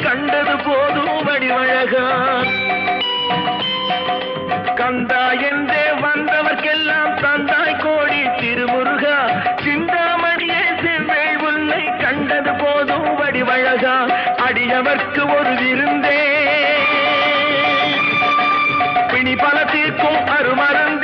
கண்டது போதும் வடிவழகா கந்தா என்றே வந்தவர்க்கெல்லாம் தந்தாய் கோடி திருமுருகா சிந்தாமணியே செவ்வை உன்னை கண்டது போதும் வடிவழகா அடியவர்க்கு ஒரு விருந்தே பிணி பல தீர்க்கும் அருமருந்து